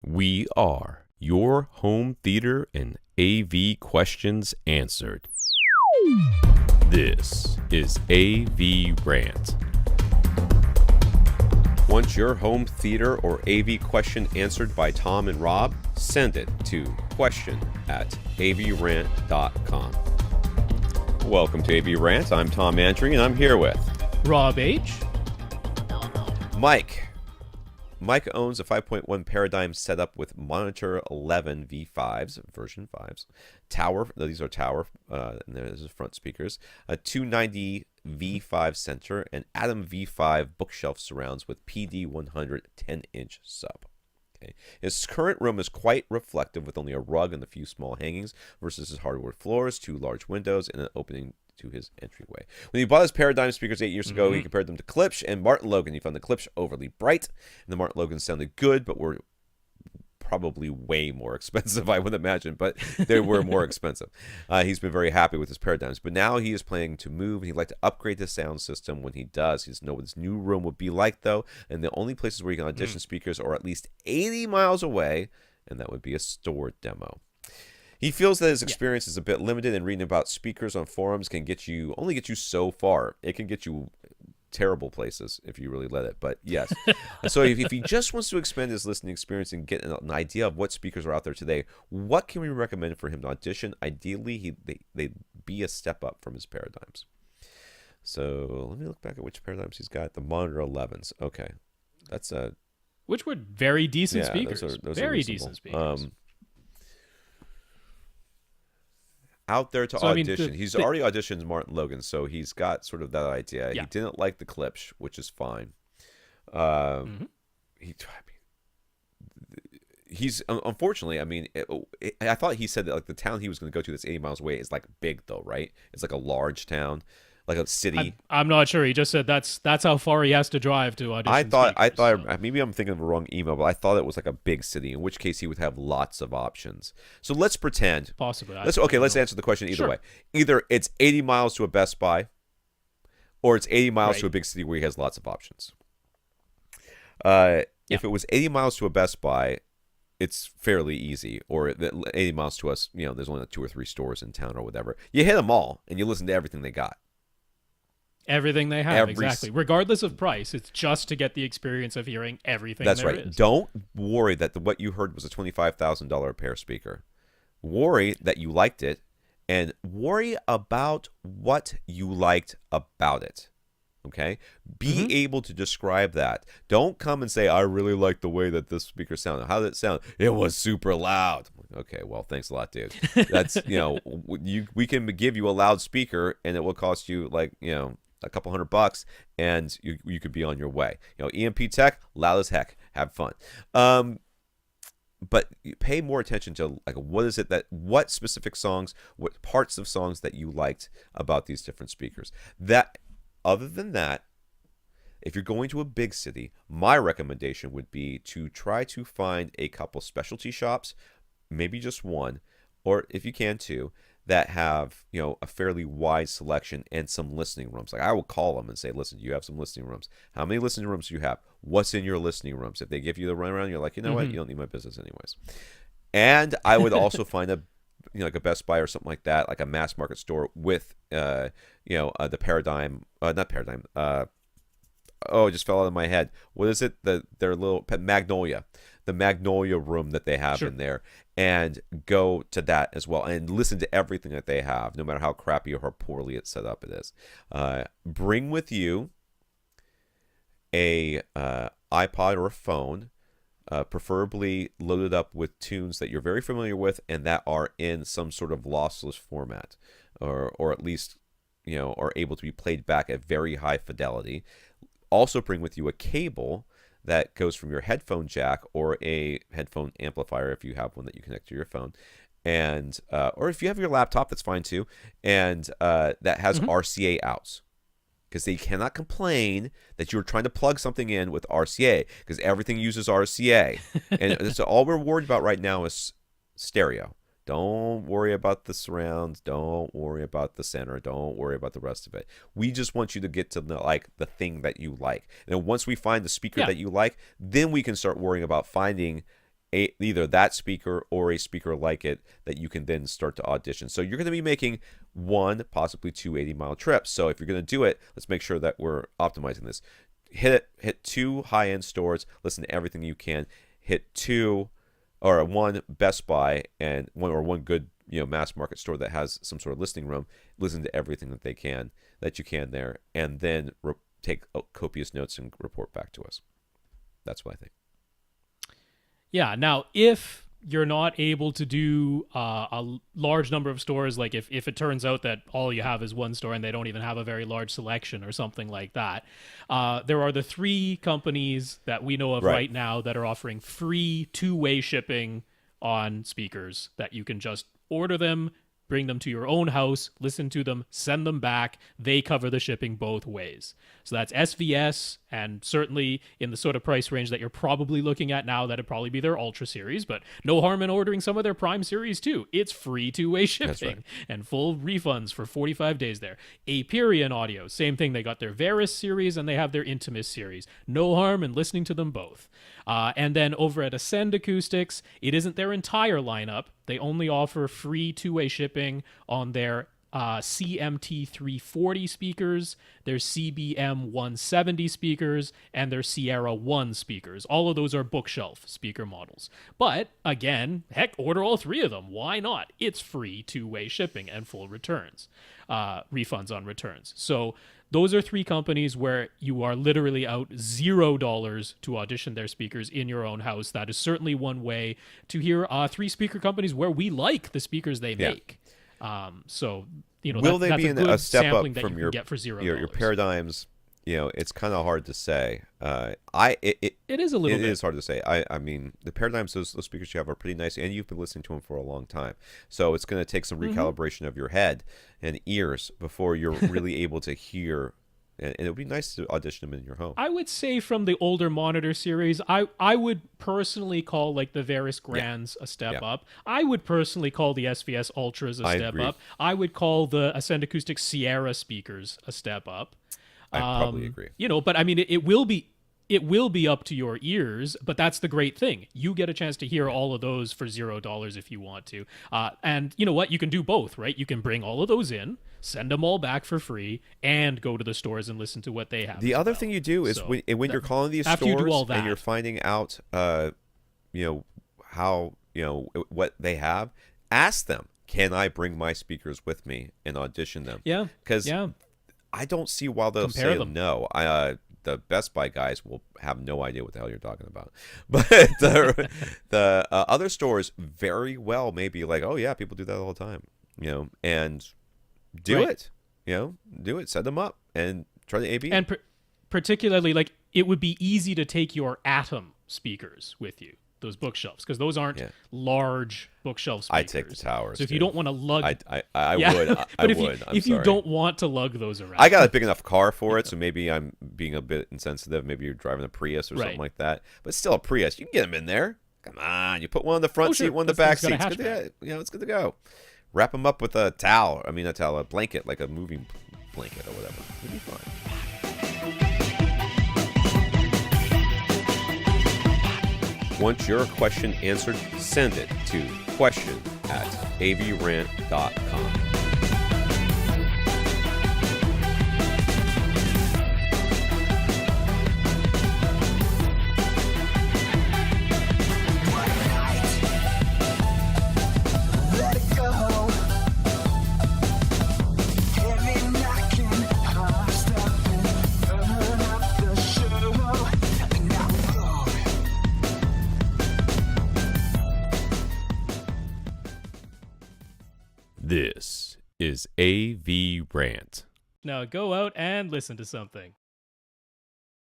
We are your home theater and AV questions answered. This is AVRant. Want your home theater or AV question answered by Tom and Rob? Send it to question@avrant.com. Welcome to AVRant. I'm Tom Andry, and I'm here with Rob H. Mike. Mike owns a 5.1 paradigm setup with monitor 11 V5s, version 5s, tower, these are tower, and there's front speakers, a 290 V5 center, and Atom V5 bookshelf surrounds with PD 100 10-inch sub. Okay. His current room is quite reflective with only a rug and a few small hangings versus his hardwood floors, 2 large windows, and an opening to his entryway. When he bought his Paradigm speakers 8 years ago, he compared them to Klipsch and Martin Logan. He found the Klipsch overly bright, and the Martin Logan sounded good, but were probably way more expensive, I would imagine, but they were more expensive. He's been very happy with his Paradigms, but now he is planning to move, and he'd like to upgrade the sound system. When he does, he doesn't know what his new room would be like, though, and the only places where you can audition speakers are at least 80 miles away, and that would be a store demo. He feels that his experience is a bit limited, and reading about speakers on forums can only get you so far. It can get you terrible places if you really let it, but yes. So if he just wants to expand his listening experience and get an idea of what speakers are out there today, what can we recommend for him to audition? Ideally, they'd be a step up from his Paradigms. So let me look back at which Paradigms he's got. The Monitor 11s. Okay. That's a... Which were very decent speakers. Those very are decent speakers. Out there to audition. He's already auditioned Martin Logan, so he's got sort of that idea. Yeah. He didn't like the Klipsch, which is fine. He's unfortunately, I thought he said that like the town he was going to go to that's 80 miles away is like big though, right? It's like a large town, like a city. I'm not sure. He just said that's how far he has to drive to audition. I thought maybe I'm thinking of the wrong email, but I thought it was like a big city, in which case he would have lots of options. So let's pretend. Possibly. Let's answer the question either way. Either it's 80 miles to a Best Buy, or it's 80 miles to a big city where he has lots of options. If it was 80 miles to a Best Buy, it's fairly easy. Or 80 miles to us, there's only like 2 or 3 stores in town or whatever. You hit them all, and you listen to everything they got. Everything they have, exactly. Regardless of price, it's just to get the experience of hearing everything That's there right. is. Don't worry that what you heard was a $25,000 pair speaker. Worry that you liked it, and worry about what you liked about it. Okay? Be able to describe that. Don't come and say, I really like the way that this speaker sounded. How did it sound? It was super loud. Okay, well, thanks a lot, dude. That's, we can give you a loud speaker, and it will cost you a couple $100, and you could be on your way. EMP Tech, loud as heck. Have fun. But pay more attention to what specific songs, what parts of songs that you liked about these different speakers. Other than that, if you're going to a big city, my recommendation would be to try to find a couple specialty shops, maybe just one, or if you can two, that have a fairly wide selection and some listening rooms. Like I will call them and say, listen, you have some listening rooms. How many listening rooms do you have? What's in your listening rooms? If they give you the runaround, you're like, what? You don't need my business anyways. And I would also find like a Best Buy or something like that, like a mass market store with the Paradigm, not Paradigm. It just fell out of my head. What is it? Their little Magnolia. The Magnolia room that they have in there, and go to that as well and listen to everything that they have, no matter how crappy or how poorly it's set up it is. Bring with you a iPod or a phone, preferably loaded up with tunes that you're very familiar with and that are in some sort of lossless format, or at least are able to be played back at very high fidelity. Also bring with you a cable that goes from your headphone jack or a headphone amplifier if you have one that you connect to your phone, and or if you have your laptop, that's fine too, and that has RCA outs, because they cannot complain that you're trying to plug something in with RCA, because everything uses RCA, and so all we're worried about right now is stereo. Don't worry about the surrounds. Don't worry about the center. Don't worry about the rest of it. We just want you to get to the thing that you like. And then once we find the speaker that you like, then we can start worrying about finding either that speaker or a speaker like it that you can then start to audition. So you're going to be making 1, possibly 2 80-mile trips. So if you're going to do it, let's make sure that we're optimizing this. Hit 2 high-end stores, listen to everything you can. Hit 2 or 1 Best Buy and one good mass market store that has some sort of listening room. Listen to everything that you can there, and then take copious notes and report back to us. That's what I think. Yeah. Now, if you're not able to do a large number of stores, like if it turns out that all you have is one store and they don't even have a very large selection or something like that, there are the 3 companies that we know of right now that are offering free 2-way shipping on speakers, that you can just order them, bring them to your own house, listen to them, send them back. They cover the shipping both ways. So that's SVS, and certainly in the sort of price range that you're probably looking at now, that'd probably be their Ultra series, but no harm in ordering some of their Prime series too. It's free 2-way shipping and full refunds for 45 days there. AVRant Audio, same thing. They got their Veris series and they have their Intimus series. No harm in listening to them both. And then over at Ascend Acoustics, it isn't their entire lineup. They only offer free 2-way shipping on their CMT 340 speakers, their CBM 170 speakers, and their Sierra 1 speakers. All of those are bookshelf speaker models. But again, heck, order all 3 of them. Why not? It's free 2-way shipping and full returns, refunds on returns. So those are 3 companies where you are literally out $0 to audition their speakers in your own house. That is certainly one way to hear 3 speaker companies where we like the speakers they make. So, will they be a step up from your get for $0? Your paradigms? It's kind of hard to say. It is a little bit. It is hard to say. I mean, the paradigms, those speakers you have are pretty nice, and you've been listening to them for a long time. So it's going to take some recalibration of your head and ears before you're really able to hear. And it would be nice to audition them in your home. I would say from the older monitor series, I would personally call like the Veris Grands a step up. I would personally call the SVS Ultras a step up. I would call the Ascend Acoustics Sierra speakers a step up. I probably agree. But I mean, it will be up to your ears, but that's the great thing. You get a chance to hear all of those for $0 if you want to. And you know what? You can do both, right? You can bring all of those in, send them all back for free, and go to the stores and listen to what they have. The other thing you do is when you're calling these stores and you're finding out, how, what they have, ask them, can I bring my speakers with me and audition them? Yeah. Because I don't see why they'll say no. The Best Buy guys will have no idea what the hell you're talking about. But the other stores very well may be like, oh, yeah, people do that all the time, and do it. Do it. Set them up and try the AB. And particularly, like, it would be easy to take your Atom speakers with you, those bookshelves, because those aren't large bookshelf speakers. I take the towers. So if you don't want to lug, I would. But if you don't want to lug those around, I got a big enough car for it, so maybe I'm being a bit insensitive. Maybe you're driving a Prius or something like that, but still a Prius. You can get them in there. Come on, you put one in the front seat, one in the back seat. It's good to go. Wrap them up with a towel. I mean, a blanket, like a moving blanket or whatever. It'll be fine. Want your question answered? Send it to question@avrant.com. This is AVRant. Now go out and listen to something.